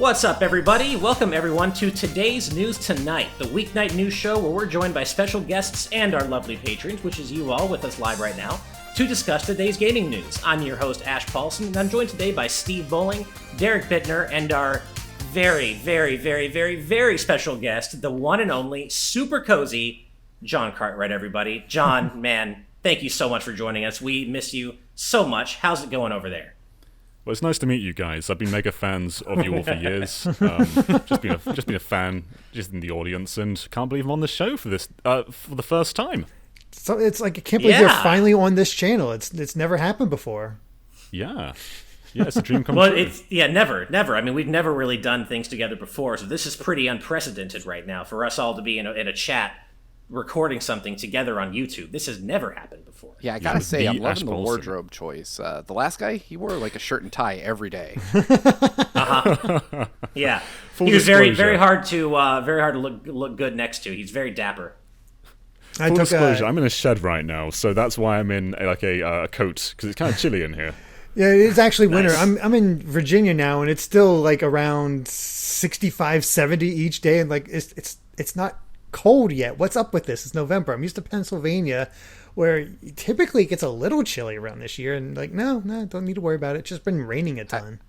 What's up, everybody? Welcome, everyone, to Today's News Tonight, the weeknight news show where we're joined by special guests and our lovely patrons, which is you all with us live right now, to discuss today's gaming news. I'm your host, Ash Paulson, and I'm joined today by Steve Bowling, Derek Bittner, and our very, very, very, very, very special guest, the one and only, super cozy, John Cartwright, everybody. John, man, thank you so much for joining us. We miss you so much. How's it going over there? Well, it's nice to meet you guys. I've been mega fans of you all for years. Just been a fan, just in the audience, and can't believe I'm on the show for this for the first time. So it's like I can't believe you're finally on this channel. It's never happened before. Yeah, it's a dream come true. Never. I mean, we've never really done things together before, so this is pretty unprecedented right now for us all to be in a chat recording something together on YouTube. This has never happened before. Yeah, I gotta say, I'm loving the wardrobe choice. The last guy, he wore like a shirt and tie every day. Yeah, Full he was disclosure. very hard to look good next to. He's very dapper. Full disclosure, I'm in a shed right now, so that's why I'm in like a coat, because it's kind of chilly in here. Yeah, it is actually winter. Nice. I'm in Virginia now, and it's still like around 65, 70 each day, and like it's not cold yet. What's up with this? It's November. I'm used to Pennsylvania, where typically it gets a little chilly around this year, and like no, don't need to worry about it. It's just been raining a ton.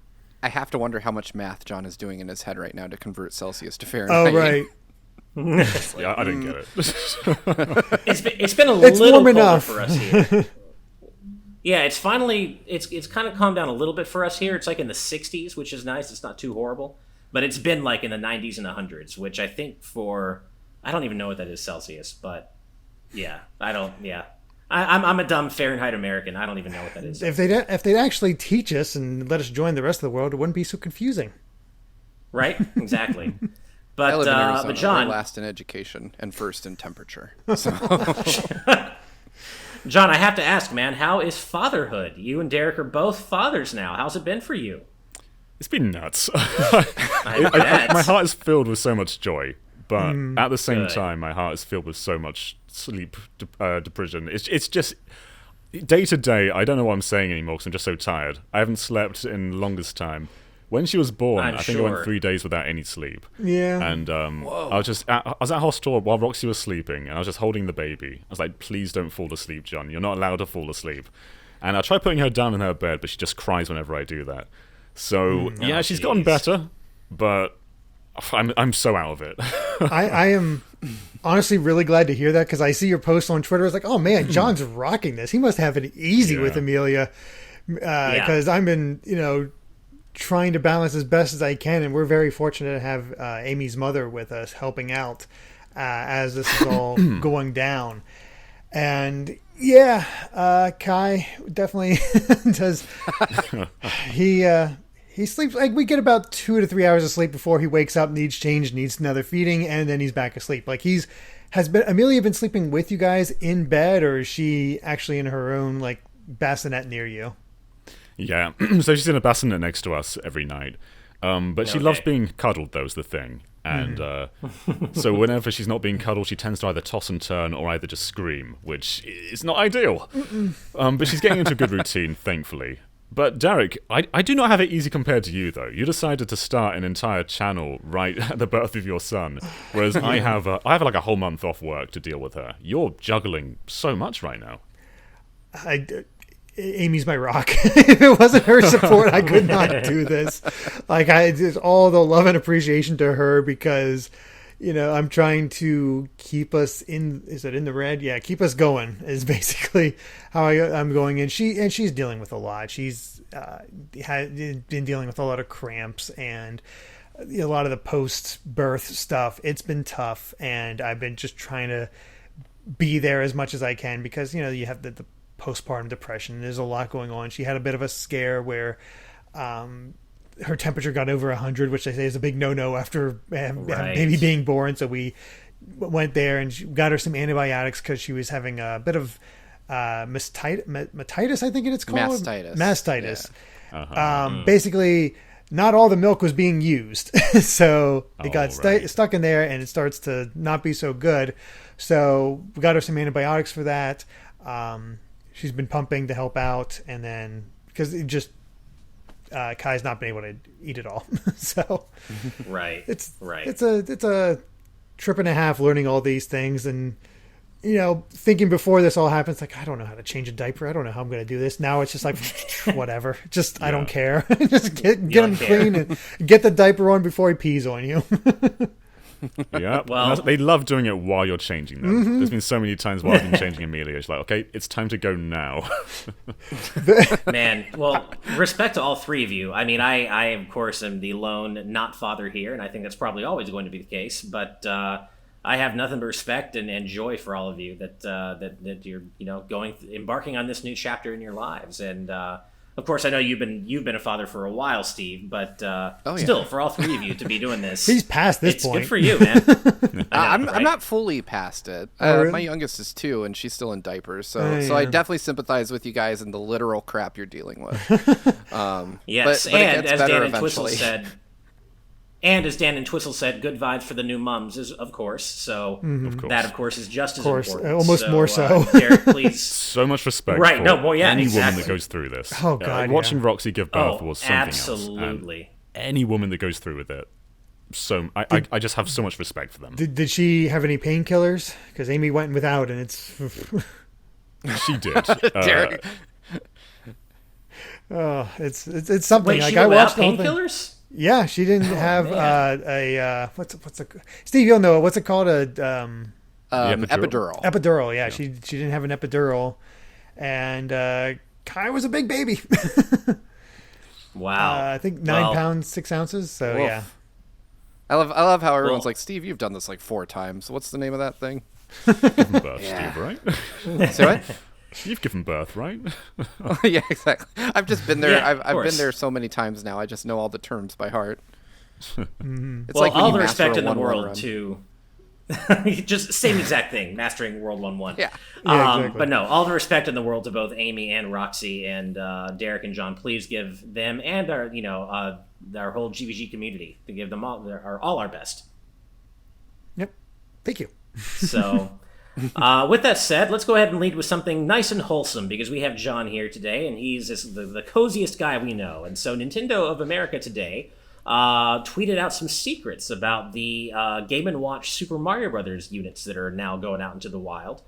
I have to wonder how much math John is doing in his head right now to convert Celsius to Fahrenheit. Oh right. Yeah, I didn't get it. It's been a little warm colder enough for us here. Yeah, it's kind of calmed down a little bit for us here. It's like in the 60s, which is nice. It's not too horrible, but it's been like in the 90s and the hundreds, which I think I don't even know what that is Celsius, but yeah, I'm a dumb Fahrenheit American. I don't even know what that is. If they'd actually teach us and let us join the rest of the world, it wouldn't be so confusing. Right? Exactly. I live in Arizona. But John, we're last in education and first in temperature. So. John, I have to ask, man, how is fatherhood? You and Derek are both fathers now. How's it been for you? It's been nuts. I my heart is filled with so much joy, but at the same time, my heart is filled with so much sleep depression. It's just day to day. I don't know what I'm saying anymore because I'm just so tired. I haven't slept in the longest time. When she was born, I think I went 3 days without any sleep. Yeah. And I was at hospital while Roxy was sleeping, and I was just holding the baby. I was like, please don't fall asleep, John. You're not allowed to fall asleep. And I tried putting her down in her bed, but she just cries whenever I do that. So, she's gotten better, but I'm so out of it. I am honestly really glad to hear that, because I see your post on Twitter. It's like, oh man, John's rocking this. He must have it easy with Amelia, because I've been, trying to balance as best as I can, and we're very fortunate to have Amy's mother with us helping out as this is all going down. And Kai definitely does. He sleeps like we get about 2 to 3 hours of sleep before he wakes up, needs change, needs another feeding, and then he's back asleep. Like Amelia been sleeping with you guys in bed, or is she actually in her own like bassinet near you? Yeah, so she's in a bassinet next to us every night. But she loves being cuddled, though, is the thing. And so whenever she's not being cuddled, she tends to either toss and turn or either just scream, which is not ideal. But she's getting into a good routine, thankfully. But Derek, I do not have it easy compared to you, though. You decided to start an entire channel right at the birth of your son, whereas I have like a whole month off work to deal with her. You're juggling so much right now. Amy's my rock. If it wasn't her support, I could not do this. Like it's all the love and appreciation to her, because I'm trying to keep us in the red? Yeah, keep us going is basically how I'm going. And she's dealing with a lot. She's been dealing with a lot of cramps and a lot of the post-birth stuff. It's been tough, and I've been just trying to be there as much as I can, because you have the postpartum depression. There's a lot going on. She had a bit of a scare where her temperature got over 100, which they say is a big no-no after baby being born. So we went there and got her some antibiotics because she was having a bit of mastitis, I think it's called. Mastitis. Yeah. Basically, not all the milk was being used. So it got stuck in there, and it starts to not be so good. So we got her some antibiotics for that. She's been pumping to help out, and then because Kai's not been able to eat it all. So right, it's right. It's a trip and a half learning all these things, and thinking before this all happens, like, I don't know how to change a diaper. I don't know how I'm going to do this. Now it's just like, whatever. Just, I don't care. Just get him clean and get the diaper on before he pees on you. Yeah, well, they love doing it while you're changing them. There's been so many times while I've been changing Amelia. It's like, okay, it's time to go now. Man, well, respect to all three of you. I mean, I of course am the lone not father here, and I think that's probably always going to be the case. But I have nothing but respect and joy for all of you that you're embarking on this new chapter in your lives. And of course, I know you've been a father for a while, Steve, but still, for all three of you to be doing this, he's past this point. It's good for you, man. I'm not fully past it. Really? My youngest is 2, and she's still in diapers, so I definitely sympathize with you guys and the literal crap you're dealing with. Yes, but and it gets as better Dan and eventually. Twistle said. And as Dan and Twistle said, good vibes for the new mums, of course. So that, of course, is just as important. Almost more so. Derek, please. So much respect Right, for no, well, yeah, any exactly. woman that goes through this. Oh, God, watching yeah. Roxy give birth was something absolutely. else. And any woman that goes through with it. So I just have so much respect for them. Did she have any painkillers? Because Amy went without, and it's... She did. Derek. It's something. Wait, like, she I went without watched the whole thing. painkillers? Yeah, she didn't have what's a Steve, you'll know it. What's it called? Epidural. Epidural. Yeah, she didn't have an epidural, and Kai was a big baby. Wow. I think 9 pounds 6 ounces. So Woof. yeah. I love how everyone's like, Steve, you've done this like 4 times. What's the name of that thing? Given birth, Steve, right? Say what? You've given birth, right? Yeah, exactly. I've just been there. Yeah, I've been there so many times now. I just know all the terms by heart. It's Well, like when all you the master respect a in the 1-1 world run. to... just same exact thing, mastering World 1-1. Yeah. Exactly. But no, all the respect in the world to both Amy and Roxy and Derek and John. Please give them and our our whole GVG community to give them all our best. Yep. Thank you. So, with that said, let's go ahead and lead with something nice and wholesome because we have John here today, and he's the coziest guy we know. And so, Nintendo of America today tweeted out some secrets about the Game & Watch Super Mario Brothers units that are now going out into the wild.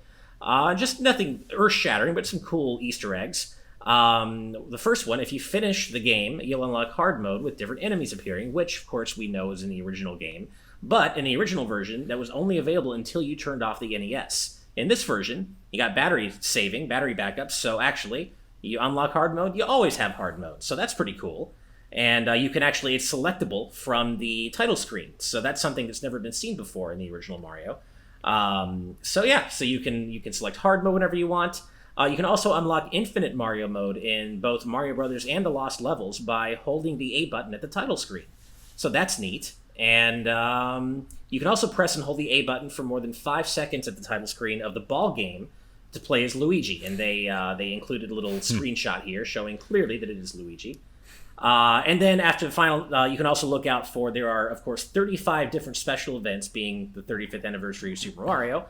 Just nothing earth-shattering, but some cool Easter eggs. The first one, if you finish the game, you'll unlock hard mode with different enemies appearing, which, of course, we know is in the original game. But in the original version, that was only available until you turned off the NES. In this version, you got battery backups, so actually, you unlock hard mode, you always have hard mode. So that's pretty cool. And you can actually, it's selectable from the title screen. So that's something that's never been seen before in the original Mario. So you can select hard mode whenever you want. You can also unlock infinite Mario mode in both Mario Brothers and the Lost Levels by holding the A button at the title screen. So that's neat. And you can also press and hold the A button for more than 5 seconds at the title screen of the ball game to play as Luigi. And they included a little screenshot here showing clearly that it is Luigi. And then after the final, you can also look out for, there are, of course, 35 different special events, being the 35th anniversary of Super Mario,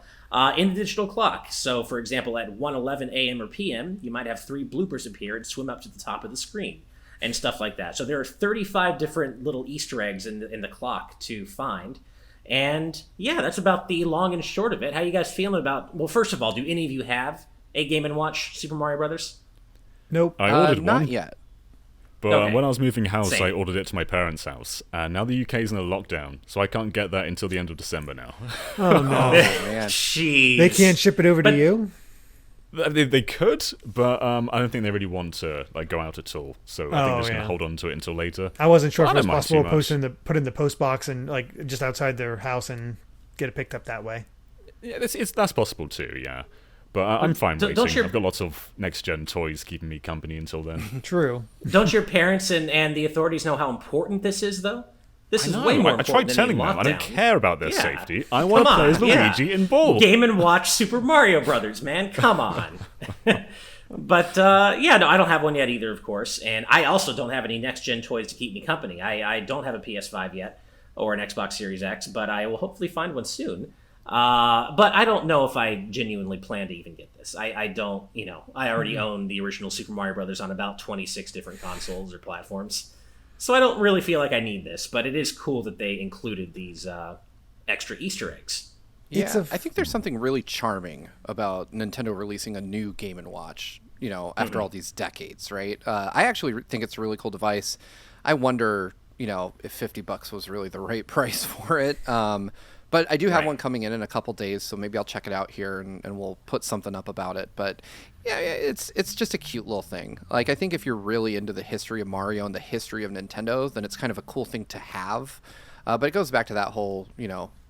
in the digital clock. So, for example, at 1:11 a.m. or p.m., you might have 3 bloopers appear and swim up to the top of the screen, and stuff like that. So there are 35 different little Easter eggs in the clock to find. And, yeah, that's about the long and short of it. How you guys feeling about, well, first of all, do any of you have a Game & Watch Super Mario Brothers? Nope. I ordered one. Not yet. But Okay. when I was moving house, Same. I ordered it to my parents' house. And now the UK's in a lockdown, so I can't get that until the end of December now. Oh no. Man. Jeez. They can't ship it over to you? They could, but I don't think they really want to go out at all. So I think they're just going to hold on to it until later. I wasn't sure if I it was don't mind possible too to much. put in the post box and just outside their house and get it picked up that way. Yeah, that's possible too, yeah. But I'm fine don't waiting. your- I've got lots of next-gen toys keeping me company until then. True. Don't your parents and the authorities know how important this is, though? This is way more I important tried than telling the them. I don't lockdown. care about their Yeah. safety. I want to Come play as on, yeah. Luigi in Ball. Game & Watch Super Mario Brothers, man. Come on. But, no, I don't have one yet either, of course. And I also don't have any next-gen toys to keep me company. I don't have a PS5 yet or an Xbox Series X, but I will hopefully find one soon. But I don't know if I genuinely plan to even get this. I don't, I already own the original Super Mario Brothers on about 26 different consoles or platforms. So I don't really feel like I need this, but it is cool that they included these extra Easter eggs. Yeah, I think there's something really charming about Nintendo releasing a new Game & Watch, after all these decades, right? I actually think it's a really cool device. I wonder, if $50 was really the right price for it. But I do have one coming in a couple days, so maybe I'll check it out here and we'll put something up about it. But yeah, it's just a cute little thing. Like, I think if you're really into the history of Mario and the history of Nintendo, then it's kind of a cool thing to have. But it goes back to that whole,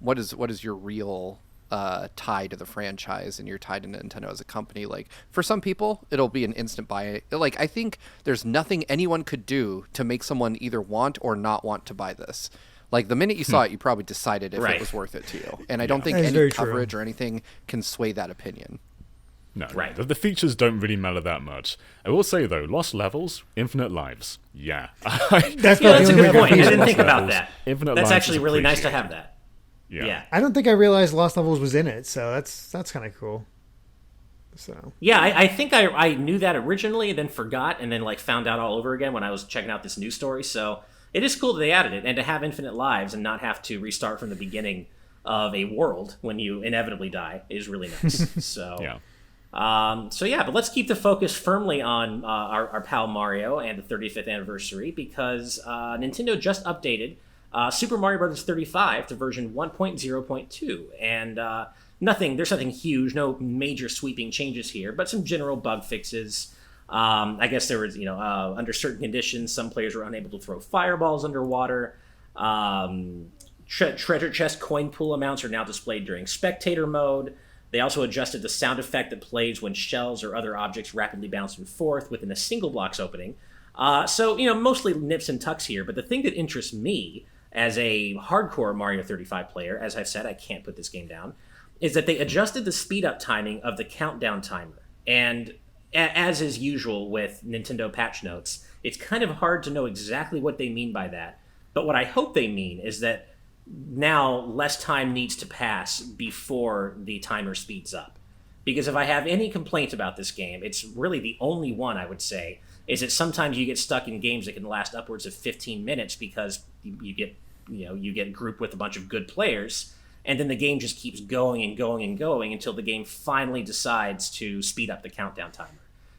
what is your real tie to the franchise, and you're tied to Nintendo as a company. Like, for some people, it'll be an instant buy. Like, I think there's nothing anyone could do to make someone either want or not want to buy this. Like, the minute you saw it, you probably decided if it was worth it to you. And I don't think any coverage or anything can sway that opinion. No, the features don't really matter that much. I will say, though, Lost Levels, infinite lives. Yeah. That's a good point. I didn't think about that. That's actually really nice to have that. Yeah. I don't think I realized Lost Levels was in it, so that's kind of cool. So yeah, I think I knew that originally and then forgot and then found out all over again when I was checking out this news story. So it is cool that they added it, and to have infinite lives and not have to restart from the beginning of a world when you inevitably die is really nice. So yeah. But let's keep the focus firmly on our pal Mario and the 35th anniversary, because Nintendo just updated Super Mario Bros. 35 to version 1.0.2, and there's nothing huge, no major sweeping changes here, but some general bug fixes. I guess there was, under certain conditions, some players were unable to throw fireballs underwater. Treasure chest coin pool amounts are now displayed during spectator mode. They also adjusted the sound effect that plays when shells or other objects rapidly bounce and forth within a single block's opening. Mostly nips and tucks here, but the thing that interests me as a hardcore Mario 35 player, as I've said, I can't put this game down, is that they adjusted the speed-up timing of the countdown timer. And as is usual with Nintendo patch notes, it's kind of hard to know exactly what they mean by that. But what I hope they mean is that now less time needs to pass before the timer speeds up. Because if I have any complaint about this game, it's really the only one, I would say, is that sometimes you get stuck in games that can last upwards of 15 minutes because you get grouped with a bunch of good players, and then the game just keeps going and going and going until the game finally decides to speed up the countdown timer.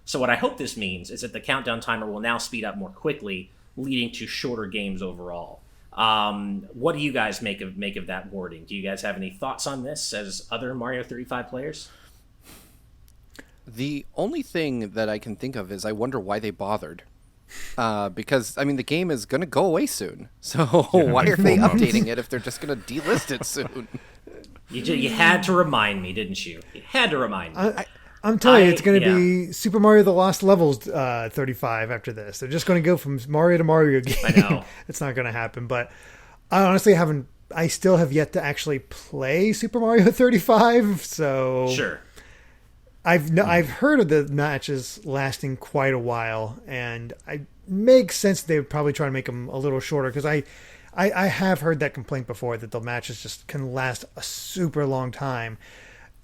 So what I hope this means is that the countdown timer will now speed up more quickly, leading to shorter games overall. What do you guys make of that wording? Do you guys have any thoughts on this as other Mario 35 players? The only thing that I can think of is I wonder why they bothered. Because, the game is going to go away soon. So why are they updating it if they're just going to delist it soon? You had to remind me, didn't you? You had to remind me. I'm telling you, it's going to be Super Mario The Lost Levels 35 after this. They're just going to go from Mario to Mario again. I know. It's not going to happen, but I honestly I still have yet to actually play Super Mario 35, so... Sure. I've heard of the matches lasting quite a while, and it makes sense they would probably try to make them a little shorter, because I have heard that complaint before, that the matches just can last a super long time.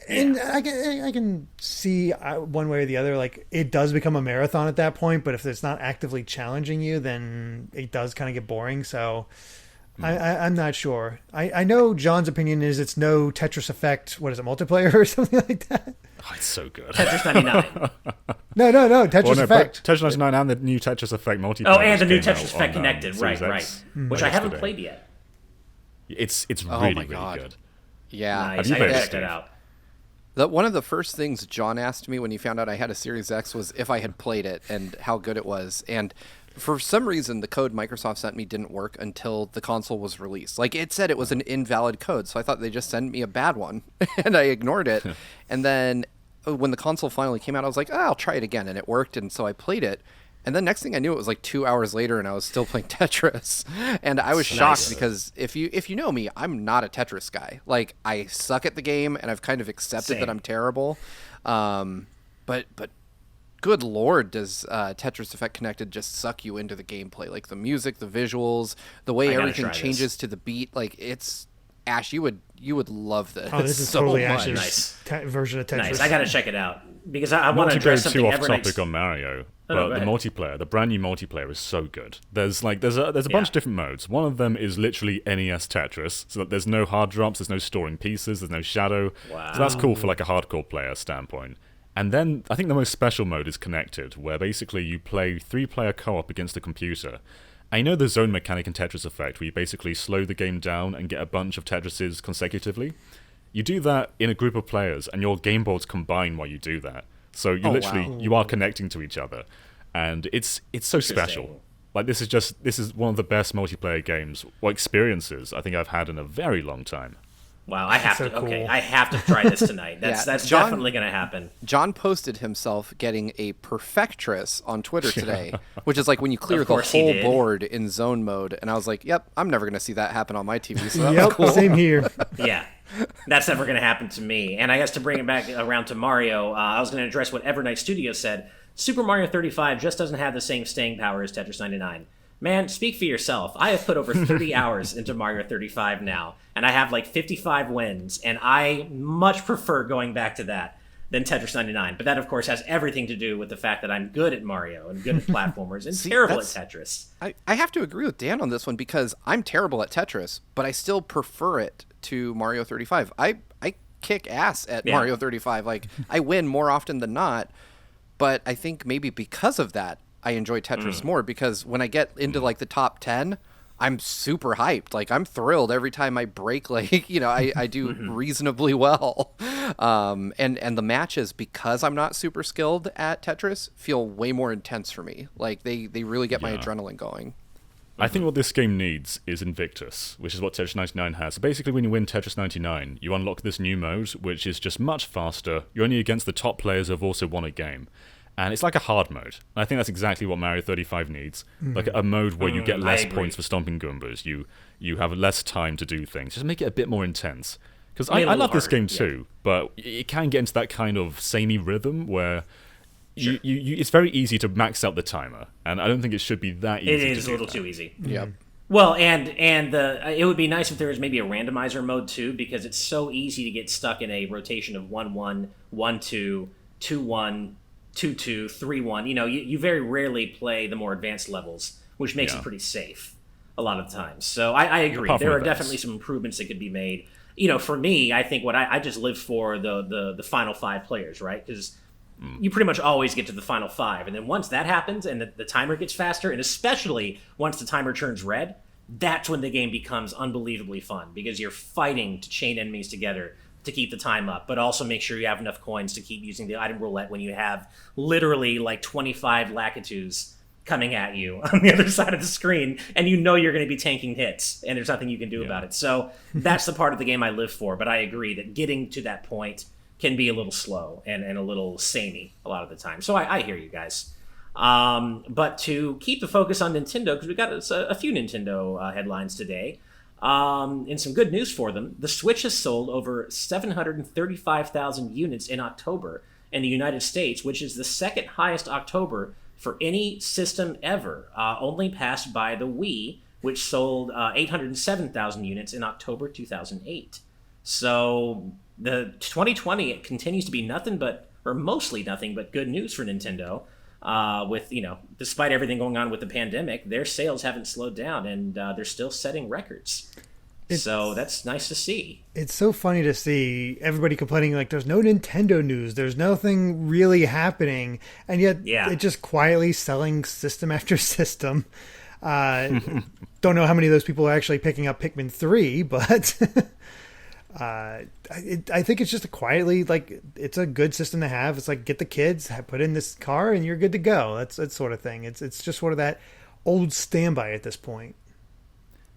And I can see one way or the other, like, it does become a marathon at that point, but if it's not actively challenging you, then it does kind of get boring, so... I'm not sure. I know John's opinion is it's no Tetris Effect, multiplayer or something like that? Oh, it's so good. Tetris 99. No, Tetris Effect. Tetris 99 and the new Tetris Effect multiplayer. Oh, and the new Tetris Effect Connected, right. Which I haven't played yet. It's really, really good. Yeah. Nice. I gotta check that out. One of the first things John asked me when he found out I had a Series X was if I had played it and how good it was. And for some reason, the code Microsoft sent me didn't work until the console was released. Like, it said it was an invalid code, so I thought they just sent me a bad one, and I ignored it. And then when the console finally came out, I was like, I'll try it again, and it worked, and so I played it. And then next thing I knew, it was like 2 hours later, and I was still playing Tetris. And I was shocked because if you know me, I'm not a Tetris guy. Like, I suck at the game, and I've kind of accepted that I'm terrible. But good Lord, does Tetris Effect Connected just suck you into the gameplay? Like, the music, the visuals, the way everything changes to the beat. Like, it's... Ash, you would love this. Oh, this is so totally much. Ash's version of Tetris. Nice. I gotta check it out because I want to address something too off topic on Mario. But the ahead. multiplayer, the brand new multiplayer, is so good. There's a bunch of different modes. One of them is literally NES Tetris, so that there's no hard drops, there's no storing pieces, there's no shadow. Wow. So that's cool for like a hardcore player standpoint. And then I think the most special mode is Connected, where basically you play 3-player co-op against a computer. And you know the zone mechanic in Tetris Effect, where you basically slow the game down and get a bunch of Tetrises consecutively? You do that in a group of players, and your game boards combine while you do that. So you you are connecting to each other, and it's so special. Like this is one of the best multiplayer games or experiences I think I've had in a very long time. Wow, I have so to. cool. Okay, I have to try this tonight. That's John- definitely going to happen. John posted himself getting a Perfectress on Twitter today, which is like when you clear Of the course he whole did. board in zone mode. And I was like, yep, I'm never going to see that happen on my TV. So that was Yep, cool. same here. Yeah, that's never going to happen to me. And I guess to bring it back around to Mario, I was going to address what Evernight Studios said. Super Mario 35 just doesn't have the same staying power as Tetris 99. Man, speak for yourself. I have put over 30 hours into Mario 35 now, and I have like 55 wins, and I much prefer going back to that than Tetris 99. But that, of course, has everything to do with the fact that I'm good at Mario and good at platformers and terrible at Tetris. I have to agree with Dan on this one because I'm terrible at Tetris, but I still prefer it to Mario 35. I kick ass at Mario 35. Like, I win more often than not, but I think maybe because of that, I enjoy Tetris more, because when I get into like the top 10, I'm super hyped. Like, I'm thrilled every time I break, like, I do reasonably well. And the matches, because I'm not super skilled at Tetris, feel way more intense for me. Like, they really get my adrenaline going. I think what this game needs is Invictus, which is what Tetris 99 has. So basically, when you win Tetris 99, you unlock this new mode, which is just much faster. You're only against the top players who have also won a game. And it's like a hard mode. And I think that's exactly what Mario 35 needs. Like a mode where you get less points for stomping Goombas. You have less time to do things. Just make it a bit more intense. Because I love this game too, but it can get into that kind of samey rhythm where you it's very easy to max out the timer. And I don't think it should be that easy. It is to a little that. too easy. Yep. Well, and it would be nice if there was maybe a randomizer mode too, because it's so easy to get stuck in a rotation of 1-1, 1-2, 2-1, 2-2, 3-1. You very rarely play the more advanced levels, which makes it pretty safe a lot of the times. So I agree. Apart from There are the definitely some improvements that could be made. For me, I think what I just live for the final 5 players, right? Because you pretty much always get to the final 5. And then once that happens and the timer gets faster, and especially once the timer turns red, that's when the game becomes unbelievably fun, because you're fighting to chain enemies together to keep the time up, but also make sure you have enough coins to keep using the item roulette when you have literally like 25 Lakitus coming at you on the other side of the screen, and you're going to be tanking hits, and there's nothing you can do about it. So that's the part of the game I live for, but I agree that getting to that point can be a little slow and a little samey a lot of the time. So I hear you guys. But to keep the focus on Nintendo, because we got a few Nintendo headlines today, and some good news for them. The Switch has sold over 735,000 units in October in the United States, which is the second highest October for any system ever, only passed by the Wii, which sold 807,000 units in October 2008. So the 2020, it continues to be mostly nothing but good news for Nintendo. With, despite everything going on with the pandemic, their sales haven't slowed down, and they're still setting records. So that's nice to see. It's so funny to see everybody complaining like there's no Nintendo news, there's nothing really happening, and yet it's just quietly selling system after system. Don't know how many of those people are actually picking up Pikmin 3, but I think it's just it's a good system to have. It's like, get the kids, put in this car, and you're good to go. That's that sort of thing. It's just sort of that old standby at this point.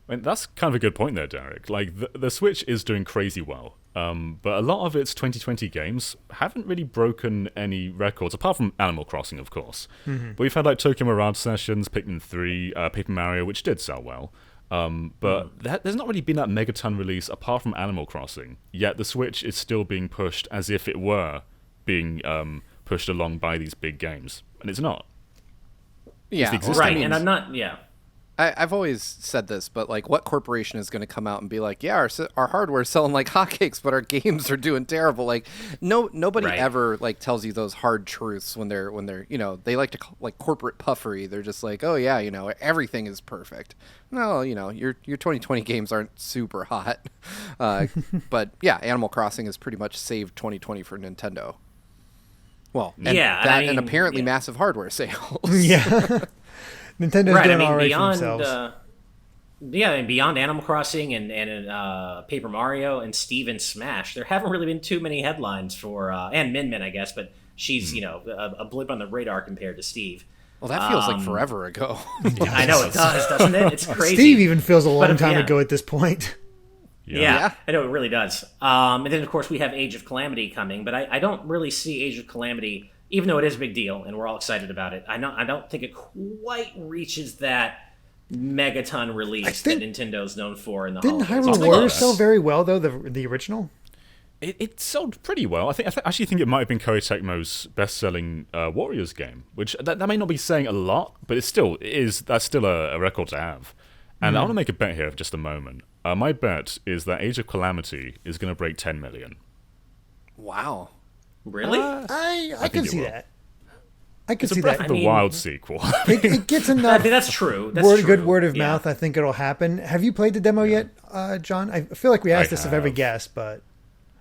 I mean, that's kind of a good point there, Derek. Like, the Switch is doing crazy well, but a lot of its 2020 games haven't really broken any records, apart from Animal Crossing, of course. But we've had, like, Tokyo Mirage Sessions, Pikmin 3, Paper Mario, which did sell well. But there's not really been that megaton release apart from Animal Crossing, yet the Switch is still being pushed as if it were being pushed along by these big games, and it's not. Yeah, It's the Right, existing and ones. I'm not, I've always said this, but like, what corporation is going to come out and be like, yeah, our hardware is selling like hotcakes, but our games are doing terrible? Like, nobody ever like tells you those hard truths when they're they like to call, like, corporate puffery. They're just like, oh yeah, everything is perfect. No, your 2020 games aren't super hot, but yeah, Animal Crossing has pretty much saved 2020 for Nintendo. Well, and apparently massive hardware sales. Yeah. Nintendo's doing all right for themselves. Beyond Animal Crossing and Paper Mario and Steve and Smash, there haven't really been too many headlines for and Min Min, I guess, but she's a blip on the radar compared to Steve. Well, that feels like forever ago. I know it does, doesn't it? It's crazy. Steve even feels a long time ago at this point. Yeah, I know it really does. And then, of course, we have Age of Calamity coming, but I don't really see Age of Calamity, even though it is a big deal and we're all excited about it. I don't think it quite reaches that megaton release that Nintendo's known for in the holidays. Didn't Hyrule Warriors sell very well, though, the original? It sold pretty well. I actually think it might have been Koei Tecmo's best-selling Warriors game, which that may not be saying a lot, but that's still a record to have. And I want to make a bet here for just a moment. My bet is that Age of Calamity is going to break 10 million. Wow. Really? I can see that. I can see that. It's a Breath of the Wild sequel. It gets enough. That's true. Good word of mouth. I think it'll happen. Have you played the demo yet, John? I feel like we asked this of every guest, but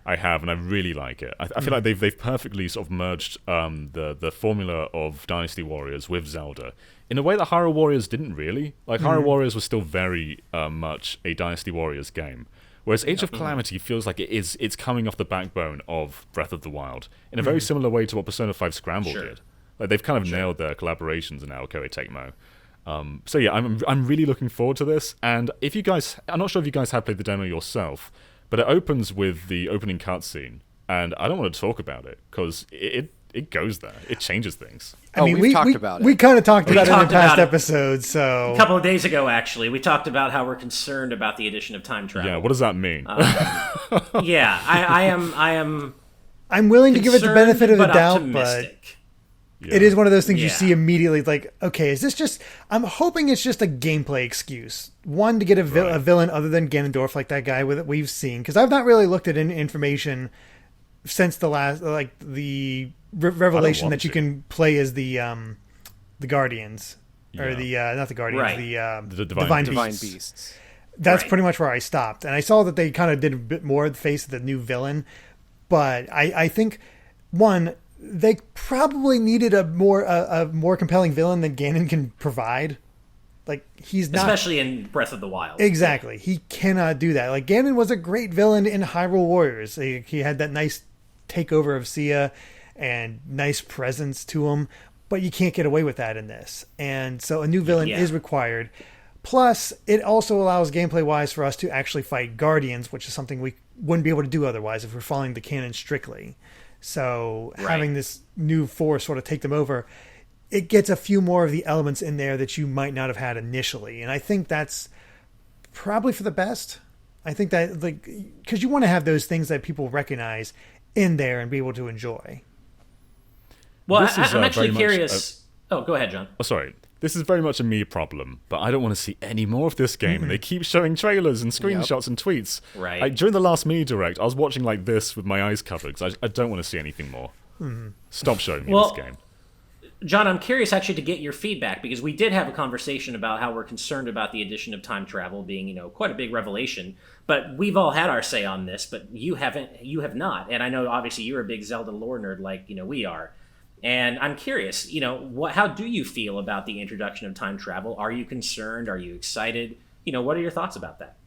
I have, and I really like it. I feel like they've perfectly sort of merged the formula of Dynasty Warriors with Zelda in a way that Hyrule Warriors didn't really. Like Hyrule Warriors was still very much a Dynasty Warriors game. Whereas Age of Calamity feels like it's coming off the backbone of Breath of the Wild in a very similar way to what Persona 5 Scramble did. Like they've kind of nailed their collaborations now, Koei Tecmo. So yeah, I'm really looking forward to this. And I'm not sure if you guys have played the demo yourself, but it opens with the opening cutscene, and I don't want to talk about it because it goes there. It changes things. I mean, we've talked about it. We kind of talked about it in the past episode. So a couple of days ago, actually, we talked about how we're concerned about the addition of time travel. Yeah, what does that mean? Yeah, I am. I'm willing to give it the benefit of the doubt, optimistic. But it is one of those things you see immediately. Like, okay, is this just? I'm hoping it's just a gameplay excuse. One, to get a villain other than Ganondorf, like that guy we've seen, because I've not really looked at any information since the last, like the revelation that you can play as the Guardians or the not the Guardians, the Divine Beasts. That's pretty much where I stopped, and I saw that they kind of did a bit more the face of the new villain, but I think they probably needed a more compelling villain than Ganon can provide. Like, he's not, especially in Breath of the Wild. Exactly, he cannot do that. Like, Ganon was a great villain in Hyrule Warriors. He had that nice takeover of Sia and nice presence to him, but you can't get away with that in this. And so a new villain is required. Plus, it also allows gameplay-wise for us to actually fight Guardians, which is something we wouldn't be able to do otherwise if we're following the canon strictly. So having this new force sort of take them over, it gets a few more of the elements in there that you might not have had initially. And I think that's probably for the best. I think that, like, because you want to have those things that people recognize in there and be able to enjoy. Well, I'm actually curious. Oh, go ahead, John. Oh, sorry. This is very much a me problem, but I don't want to see any more of this game. And they keep showing trailers and screenshots and tweets. Right. Like, during the last mini direct, I was watching like this with my eyes covered because I don't want to see anything more. Stop showing me this game. John, I'm curious actually to get your feedback, because we did have a conversation about how we're concerned about the addition of time travel being, quite a big revelation. But we've all had our say on this, but you have not. And I know obviously you're a big Zelda lore nerd like we are. And I'm curious, how do you feel about the introduction of time travel? Are you concerned? Are you excited? What are your thoughts about that?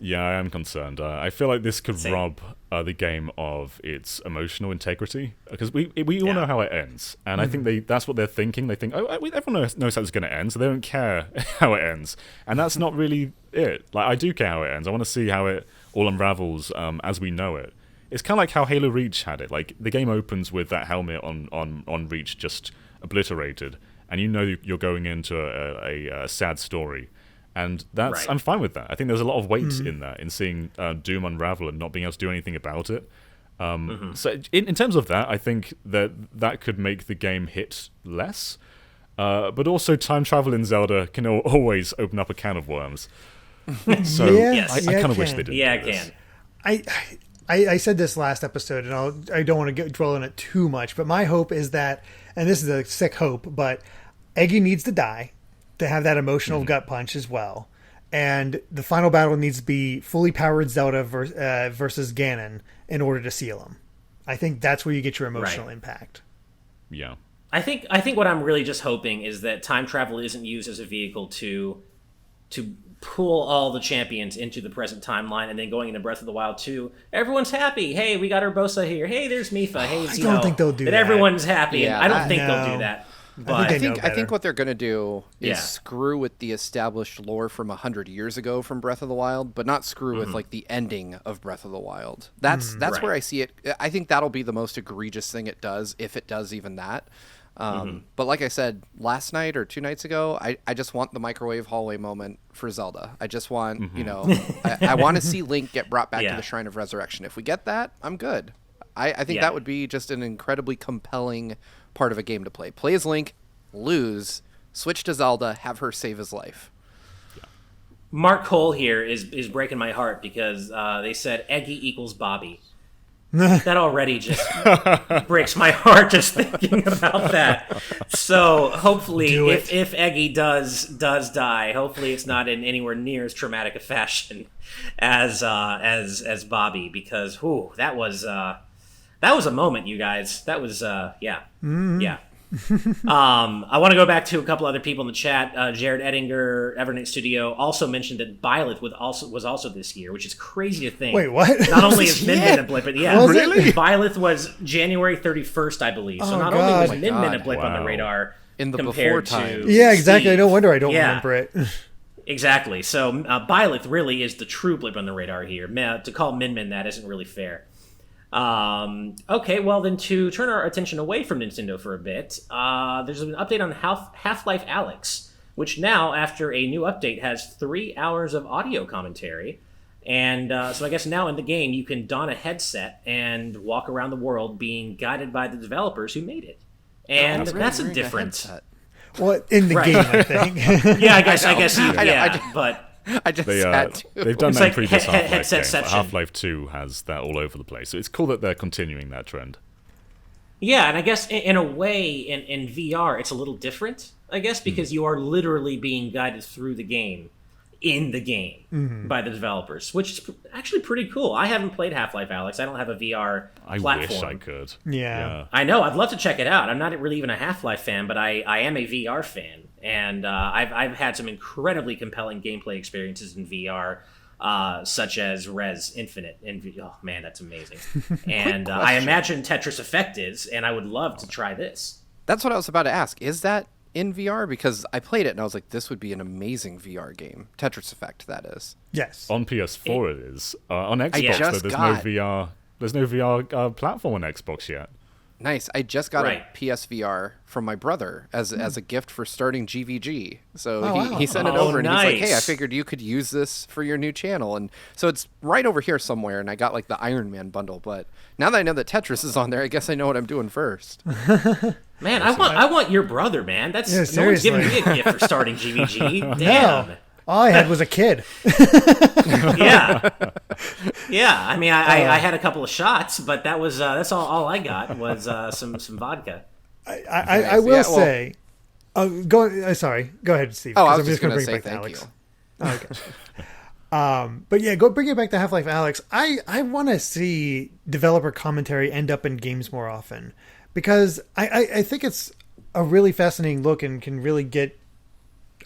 Yeah, I am concerned. I feel like this could rob the game of its emotional integrity, because we all know how it ends, and I think that's what they're thinking. They think, everyone knows how it's going to end, so they don't care how it ends, and that's not really it. Like, I do care how it ends. I want to see how it all unravels as we know it. It's kind of like how Halo Reach had it. Like, the game opens with that helmet on Reach just obliterated, and you're going into a sad story. And that's I'm fine with that. I think there's a lot of weight in that, in seeing Doom unravel and not being able to do anything about it. So in terms of that, I think that could make the game hit less. But also, time travel in Zelda can always open up a can of worms. So I kind of wish they didn't. Yeah, do it this. can. I said this last episode, and I don't want to dwell on it too much, but my hope is that, and this is a sick hope, but Eggy needs to die to have that emotional gut punch as well. And the final battle needs to be fully powered Zelda versus Ganon in order to seal him. I think that's where you get your emotional impact. Yeah. I think what I'm really just hoping is that time travel isn't used as a vehicle to pull all the champions into the present timeline, and then going into Breath of the Wild 2, everyone's happy. Hey, we got Urbosa here. Hey, there's Mipha. Hey, I don't think they'll do that. Everyone's happy. Yeah, I don't think they'll do that. But I think what they're going to do is screw with the established lore from 100 years ago from Breath of the Wild, but not screw with like the ending of Breath of the Wild. That's where I see it. I think that'll be the most egregious thing it does, if it does even that. But like I said last night or 2 nights ago, I just want the microwave hallway moment for Zelda. I just want, I want to see Link get brought back to the Shrine of Resurrection. If we get that, I'm good. I think that would be just an incredibly compelling part of a game to play. Play as Link, lose, switch to Zelda, have her save his life. Mark Cole here is breaking my heart because they said Eggy equals Bobby. That already just breaks my heart just thinking about that. So hopefully, if Eggy does die, hopefully it's not in anywhere near as traumatic a fashion as Bobby, because that was a moment, you guys. That was yeah. I want to go back to a couple other people in the chat. Jared Ettinger, Evernight Studio, also mentioned that Byleth was also this year, which is crazy to think. Wait, what? Not only is Min Min a blip, but Really? Byleth was January 31st, I believe. So not only was Min Min a blip on the radar in the compared before time. to Yeah, exactly. Steve. No wonder I don't remember it. Exactly. So Byleth really is the true blip on the radar here. To call Min Min that isn't really fair. Okay, well then, to turn our attention away from Nintendo for a bit, there's an update on Half-Life Alyx, which now, after a new update, has 3 hours of audio commentary. And so I guess now in the game, you can don a headset and walk around the world being guided by the developers who made it. And that's a difference. Well, in the game, I think. Yeah, I guess but... They've done that in previous Half-Life games. Headsetception. Half-Life 2 has that all over the place. So it's cool that they're continuing that trend. Yeah, and I guess in a way, in VR, it's a little different, I guess, because you are literally being guided through the game, in the game, by the developers, which is actually pretty cool. I haven't played Half-Life Alyx. I don't have a VR platform. I wish I could. Yeah. I know. I'd love to check it out. I'm not really even a Half-Life fan, but I am a VR fan. And I've had some incredibly compelling gameplay experiences in VR, such as Res Infinite. Oh, man, that's amazing. And I imagine Tetris Effect is, and I would love to try this. That's what I was about to ask. Is that in VR? Because I played it and I was like, this would be an amazing VR game. Tetris Effect, that is. Yes. On PS4 it is. On Xbox, though, there's no VR platform on Xbox yet. Nice. I just got a PSVR from my brother as a gift for starting GVG. So he sent it over and he's like, hey, I figured you could use this for your new channel. And so it's right over here somewhere, and I got like the Iron Man bundle. But now that I know that Tetris is on there, I guess I know what I'm doing first. Man, I want your brother, man. That's no one's giving me a gift for starting GVG. Damn. No. All I had was a kid. Yeah. I mean, I had a couple of shots, but that's all I got was some vodka. I will say, sorry, go ahead, Steve. Oh, I was I'm just going to bring say it back thank to you. Okay. But yeah, bring it back to Half-Life Alyx. I want to see developer commentary end up in games more often, because I think it's a really fascinating look and can really get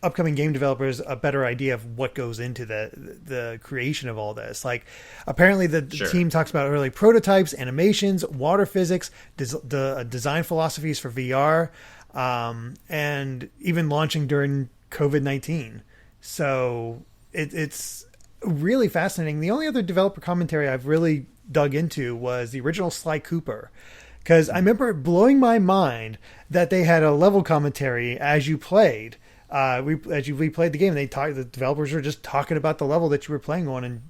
upcoming game developers a better idea of what goes into the creation of all this. Like, apparently the team talks about early prototypes, animations, water physics, design philosophies for VR, and even launching during COVID-19. So it's really fascinating. The only other developer commentary I've really dug into was the original Sly Cooper, because I remember it blowing my mind that they had a level commentary as you played. As you replayed the game, the developers were just talking about the level that you were playing on and